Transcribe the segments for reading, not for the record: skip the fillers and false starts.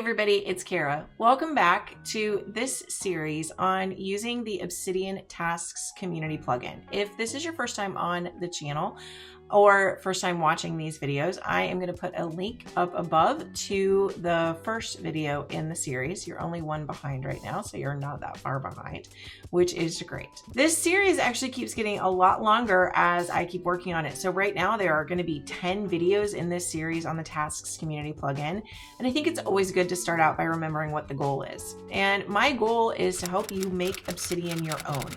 everybody, it's Kara. Welcome back to this series on using the Obsidian Tasks Community plugin. If this is your first time on the channel or first time watching these videos, I am going to put a link up above to the first video in the series. You're only one behind right now, so you're not that far behind, which is great. This series actually keeps getting a lot longer as I keep working on it. So right now there are going to be 10 videos in this series on the Tasks Community plugin. And I think it's always good to start out by remembering what the goal is. And my goal is to help you make Obsidian your own.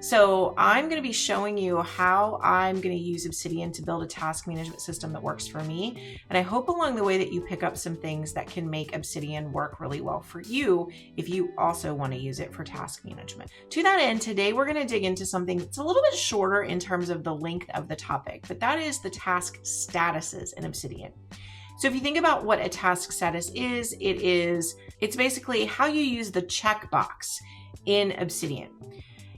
So I'm going to be showing you how I'm going to use Obsidian to build a task management system that works for me. And I hope along the way that you pick up some things that can make Obsidian work really well for you if you also want to use it for task management. To that end, today we're going to dig into something that's a little bit shorter in terms of the length of the topic, but that is the task statuses in Obsidian. So if you think about what a task status is, it's basically how you use the checkbox in Obsidian.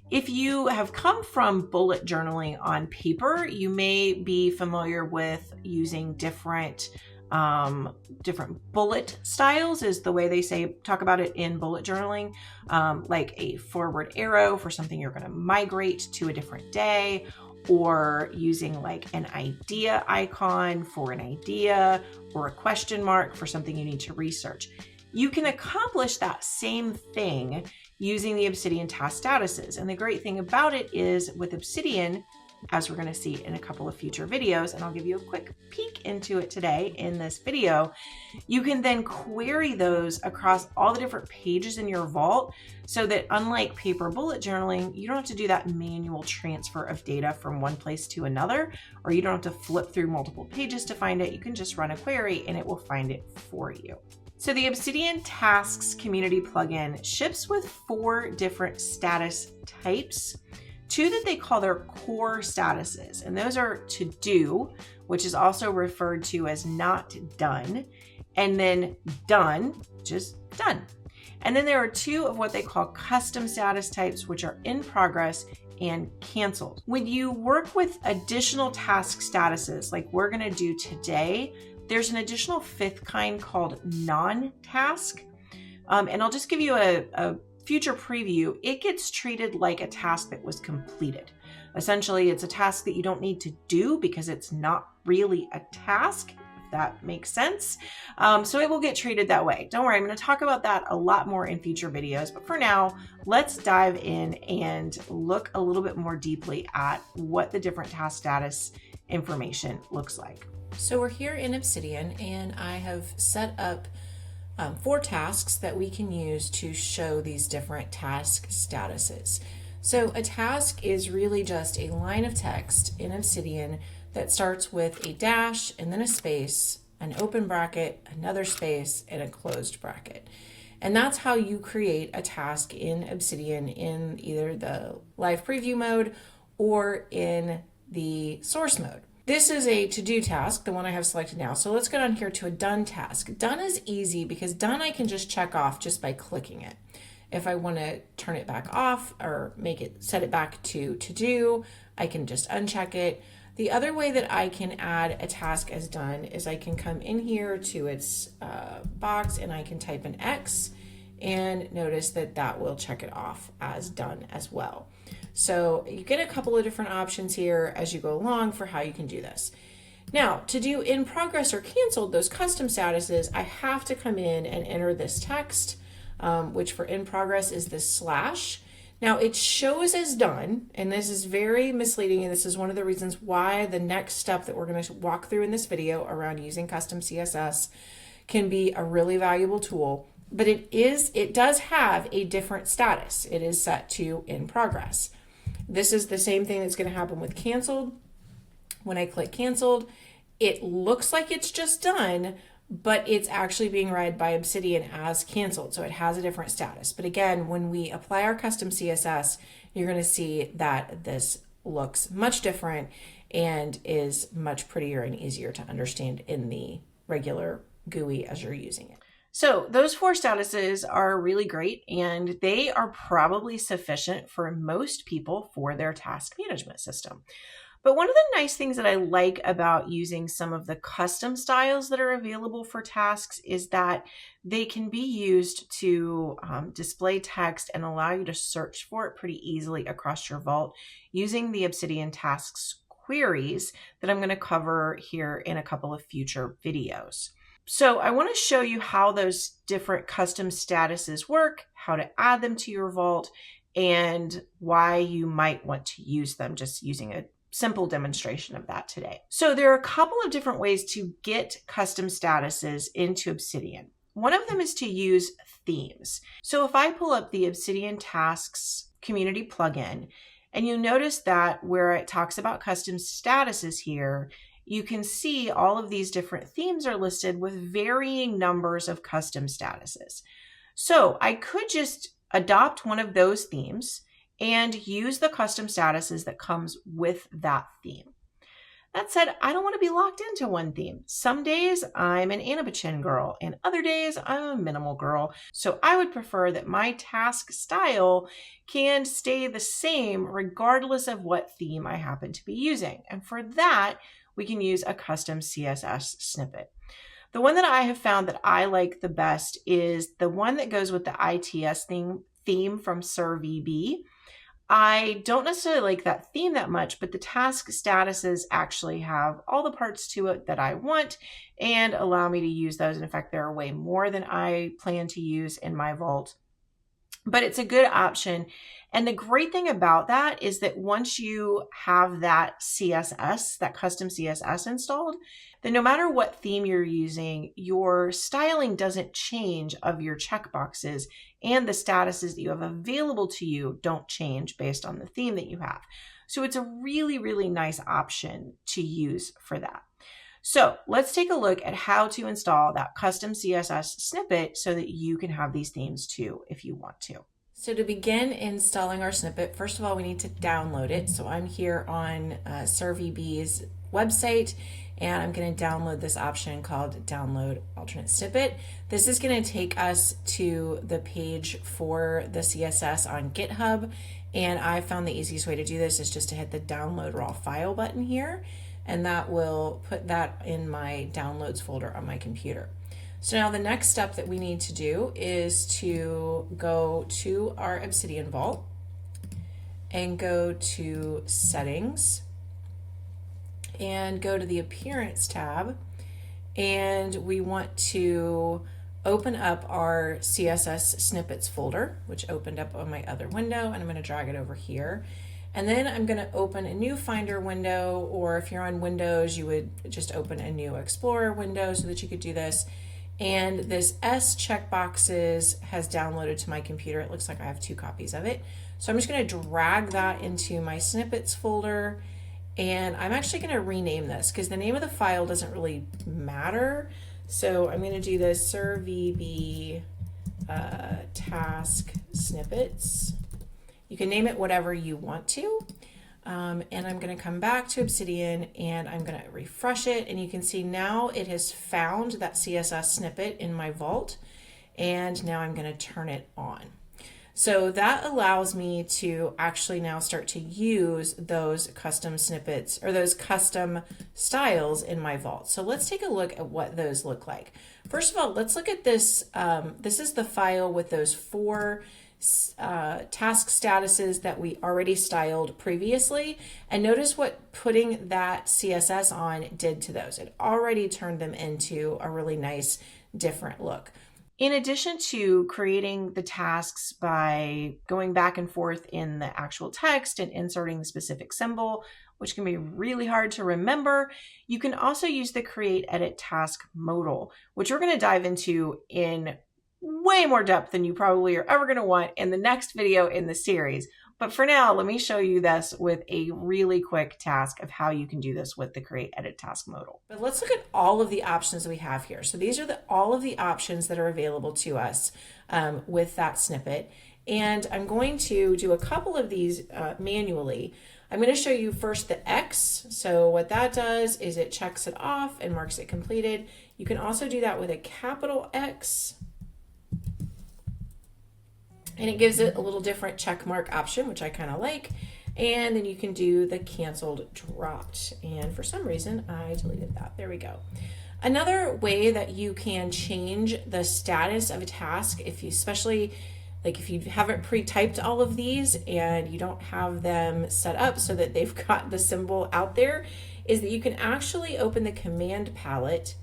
If you have come from bullet journaling on paper, you may be familiar with using different bullet styles is the way they talk about it in bullet journaling, like a forward arrow for something you're going to migrate to a different day, or using like an idea icon for an idea, or a question mark for something you need to research. You can accomplish that same thing using the Obsidian task statuses. And the great thing about it is with Obsidian, as we're going to see in a couple of future videos, and I'll give you a quick peek into it today in this video, you can then query those across all the different pages in your vault so that unlike paper bullet journaling, you don't have to do that manual transfer of data from one place to another, or you don't have to flip through multiple pages to find it. You can just run a query and it will find it for you. So the Obsidian Tasks Community plugin ships with 4 different status types, 2 that they call their core statuses, and those are to do, which is also referred to as not done, and then done, just done. And then there are 2 of what they call custom status types, which are in progress and canceled. When you work with additional task statuses like we're going to do today, there's an additional 5th kind called non-task. And I'll just give you a future preview. It gets treated like a task that was completed. Essentially, it's a task that you don't need to do because it's not really a task, if that makes sense. So it will get treated that way. Don't worry, I'm going to talk about that a lot more in future videos. But for now, let's dive in and look a little bit more deeply at what the different task status information looks like. So we're here in Obsidian, and I have set up 4 tasks that we can use to show these different task statuses. So a task is really just a line of text in Obsidian that starts with a dash and then a space, an open bracket, another space, and a closed bracket. And that's how you create a task in Obsidian in either the live preview mode or in the source mode. This is a to-do task, the one I have selected now. So let's go down here to a done task. Done is easy because done I can just check off just by clicking it. If I want to turn it back off or set it back to do, I can just uncheck it. The other way that I can add a task as done is I can come in here to its box and I can type an X, and notice that that will check it off as done as well. So you get a couple of different options here as you go along for how you can do this. Now, to do in progress or canceled, those custom statuses, I have to come in and enter this text, which for in progress is this slash. Now it shows as done, and this is very misleading, and this is one of the reasons why the next step that we're going to walk through in this video around using custom CSS can be a really valuable tool. But it does have a different status. It is set to in progress. This is the same thing that's going to happen with canceled. When I click canceled, it looks like it's just done, but it's actually being read by Obsidian as canceled. So it has a different status. But again, when we apply our custom CSS, you're going to see that this looks much different and is much prettier and easier to understand in the regular GUI as you're using it. So those 4 statuses are really great, and they are probably sufficient for most people for their task management system. But one of the nice things that I like about using some of the custom styles that are available for tasks is that they can be used to display text and allow you to search for it pretty easily across your vault using the Obsidian tasks queries that I'm going to cover here in a couple of future videos. So I want to show you how those different custom statuses work, how to add them to your vault, and why you might want to use them, just using a simple demonstration of that today. So there are a couple of different ways to get custom statuses into Obsidian. One of them is to use themes. So if I pull up the Obsidian Tasks community plugin, and you notice that where it talks about custom statuses here, you can see all of these different themes are listed with varying numbers of custom statuses. So I could just adopt one of those themes and use the custom statuses that comes with that theme. That said, I don't want to be locked into one theme. Some days I'm an Anabachin girl, and other days I'm a minimal girl. So I would prefer that my task style can stay the same regardless of what theme I happen to be using. And for that, we can use a custom CSS snippet. The one that I have found that I like the best is the one that goes with the ITS theme from SirVB. I don't necessarily like that theme that much, but the task statuses actually have all the parts to it that I want and allow me to use those. And in fact, there are way more than I plan to use in my vault, but it's a good option. And the great thing about that is that once you have that CSS, that custom CSS installed, then no matter what theme you're using, your styling doesn't change of your checkboxes, and the statuses that you have available to you don't change based on the theme that you have. So it's a really, really nice option to use for that. So let's take a look at how to install that custom CSS snippet so that you can have these themes too if you want to. So to begin installing our snippet, first of all, we need to download it. So I'm here on SirVB's website, and I'm going to download this option called Download Alternate Snippet. This is going to take us to the page for the CSS on GitHub, and I found the easiest way to do this is just to hit the Download Raw File button here, and that will put that in my Downloads folder on my computer. So now the next step that we need to do is to go to our Obsidian Vault and go to Settings and go to the Appearance tab, and we want to open up our CSS snippets folder, which opened up on my other window, and I'm going to drag it over here. And then I'm going to open a new Finder window, or if you're on Windows, you would just open a new Explorer window so that you could do this. And this S checkboxes has downloaded to my computer. It looks like I have 2 copies of it. So I'm just going to drag that into my snippets folder, and I'm actually going to rename this because the name of the file doesn't really matter. So I'm going to do this SirVB task snippets. You can name it whatever you want to. And I'm going to come back to Obsidian and I'm going to refresh it, and you can see now it has found that CSS snippet in my vault, and now I'm going to turn it on. So that allows me to actually now start to use those custom snippets or those custom styles in my vault. So let's take a look at what those look like. First of all, let's look at this. This is the file with those 4 task statuses that we already styled previously, and notice what putting that CSS on did to those. It already turned them into a really nice different look. In addition to creating the tasks by going back and forth in the actual text and inserting the specific symbol, which can be really hard to remember, you can also use the create edit task modal, which we're going to dive into in way more depth than you probably are ever going to want in the next video in the series. But for now, let me show you this with a really quick task of how you can do this with the create edit task modal. But let's look at all of the options that we have here. So these are all of the options that are available to us with that snippet. And I'm going to do a couple of these manually. I'm going to show you first the X. So what that does is it checks it off and marks it completed. You can also do that with a capital X. And it gives it a little different check mark option, which I kind of like. And then you can do the canceled dropped. And for some reason, I deleted that. There we go. Another way that you can change the status of a task, if you, especially like if you haven't pre-typed all of these and you don't have them set up so that they've got the symbol out there, is that you can actually open the command palette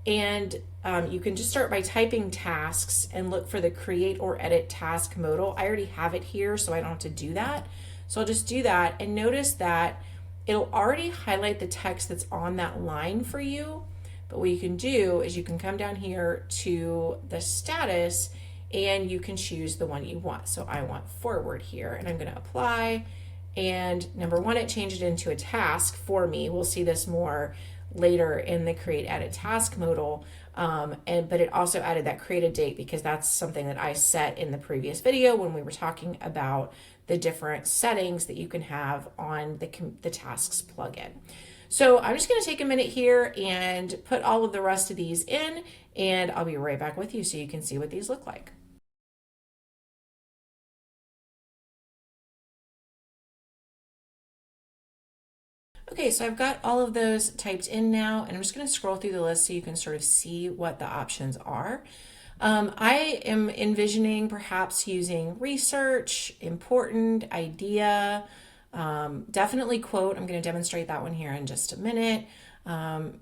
and you can just start by typing tasks and look for the create or edit task modal. I already have it here, so I don't have to do that. So I'll just do that, and notice that it'll already highlight the text that's on that line for you. But what you can do is you can come down here to the status and you can choose the one you want. So I want forward here, and I'm going to apply. And number one, it changed it into a task for me. We'll see this more later in the create edit task modal. But it also added that create a date, because that's something that I set in the previous video when we were talking about the different settings that you can have on the tasks plugin. So I'm just going to take a minute here and put all of the rest of these in, and I'll be right back with you so you can see what these look like. Okay, so I've got all of those typed in now, and I'm just going to scroll through the list so you can sort of see what the options are. I am envisioning perhaps using research, important, idea, definitely quote. I'm going to demonstrate that one here in just a minute.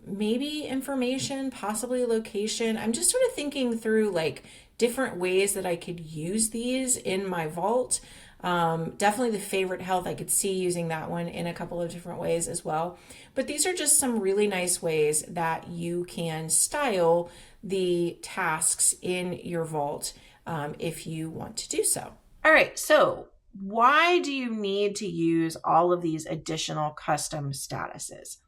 Maybe information, possibly location. I'm just sort of thinking through like different ways that I could use these in my vault. Definitely the favorite health, I could see using that one in a couple of different ways as well. But these are just some really nice ways that you can style the tasks in your vault if you want to do so. All right, so why do you need to use all of these additional custom statuses?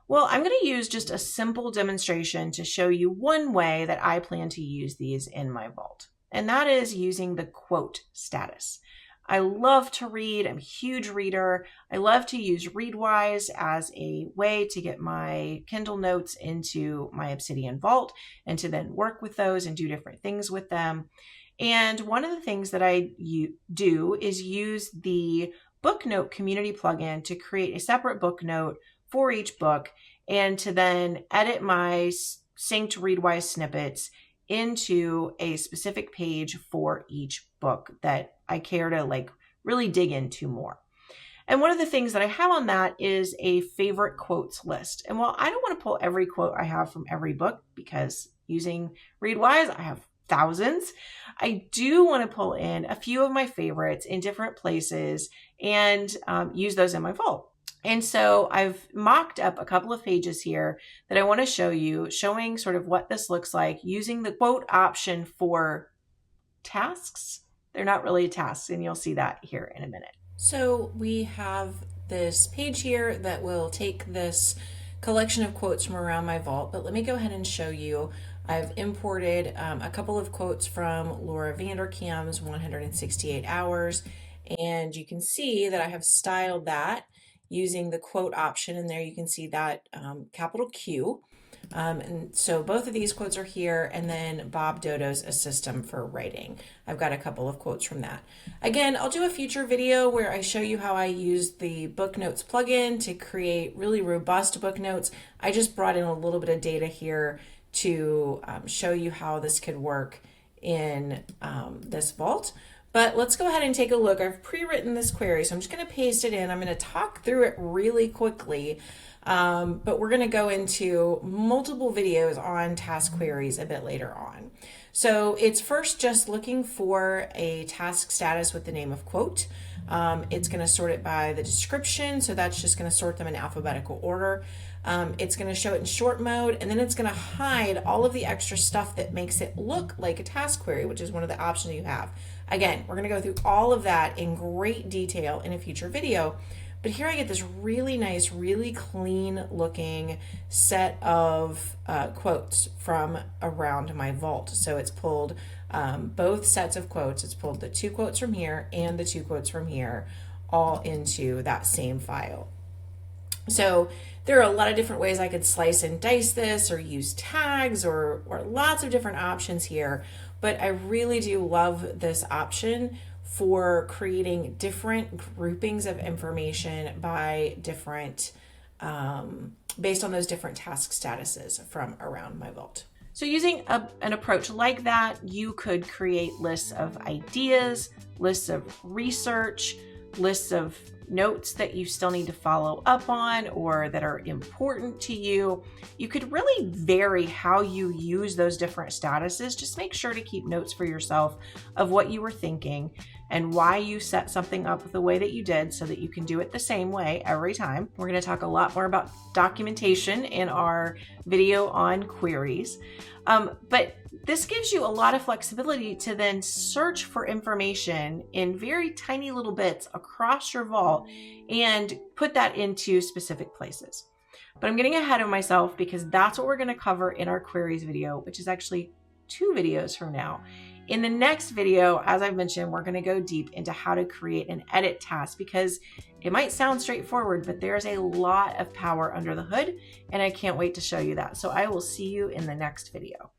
Well, I'm going to use just a simple demonstration to show you one way that I plan to use these in my vault, and that is using the quote status. I love to read. I'm a huge reader. I love to use Readwise as a way to get my Kindle notes into my Obsidian vault and to then work with those and do different things with them. And one of the things that I do is use the BookNote community plugin to create a separate book note for each book, and to then edit my synced Readwise snippets into a specific page for each book that I care to like really dig into more. And one of the things that I have on that is a favorite quotes list. And while I don't want to pull every quote I have from every book, because using Readwise, I have thousands, I do want to pull in a few of my favorites in different places and use those in my vault. And so I've mocked up a couple of pages here that I want to show you, showing sort of what this looks like using the quote option for tasks. They're not really tasks, and you'll see that here in a minute. So we have this page here that will take this collection of quotes from around my vault, but let me go ahead and show you. I've imported a couple of quotes from Laura Vanderkam's 168 Hours, and you can see that I have styled that using the quote option, and there you can see that capital Q. And so both of these quotes are here, and then Bob Dodo's A System for Writing. I've got a couple of quotes from that. Again, I'll do a future video where I show you how I use the Book Notes plugin to create really robust book notes. I just brought in a little bit of data here to show you how this could work in this vault. But let's go ahead and take a look. I've pre-written this query, so I'm just going to paste it in. I'm going to talk through it really quickly, but we're going to go into multiple videos on task queries a bit later on. So it's first just looking for a task status with the name of quote. It's going to sort it by the description, so that's just going to sort them in alphabetical order. It's going to show it in short mode, and then it's going to hide all of the extra stuff that makes it look like a task query, which is one of the options you have. Again, we're going to go through all of that in great detail in a future video, but here I get this really nice, really clean looking set of quotes from around my vault. So it's pulled both sets of quotes. It's pulled the 2 quotes from here and the 2 quotes from here all into that same file. So there are a lot of different ways I could slice and dice this, or use tags, or lots of different options here. But I really do love this option for creating different groupings of information by different, based on those different task statuses from around my vault. So using an approach like that, you could create lists of ideas, lists of research, lists of notes that you still need to follow up on or that are important to you. You could really vary how you use those different statuses. Just make sure to keep notes for yourself of what you were thinking and why you set something up the way that you did so that you can do it the same way every time. We're going to talk a lot more about documentation in our video on queries. But this gives you a lot of flexibility to then search for information in very tiny little bits across your vault and put that into specific places. But I'm getting ahead of myself because that's what we're going to cover in our queries video, which is actually 2 videos from now. In the next video, as I've mentioned, we're going to go deep into how to create an edit task because it might sound straightforward, but there's a lot of power under the hood, and I can't wait to show you that. So I will see you in the next video.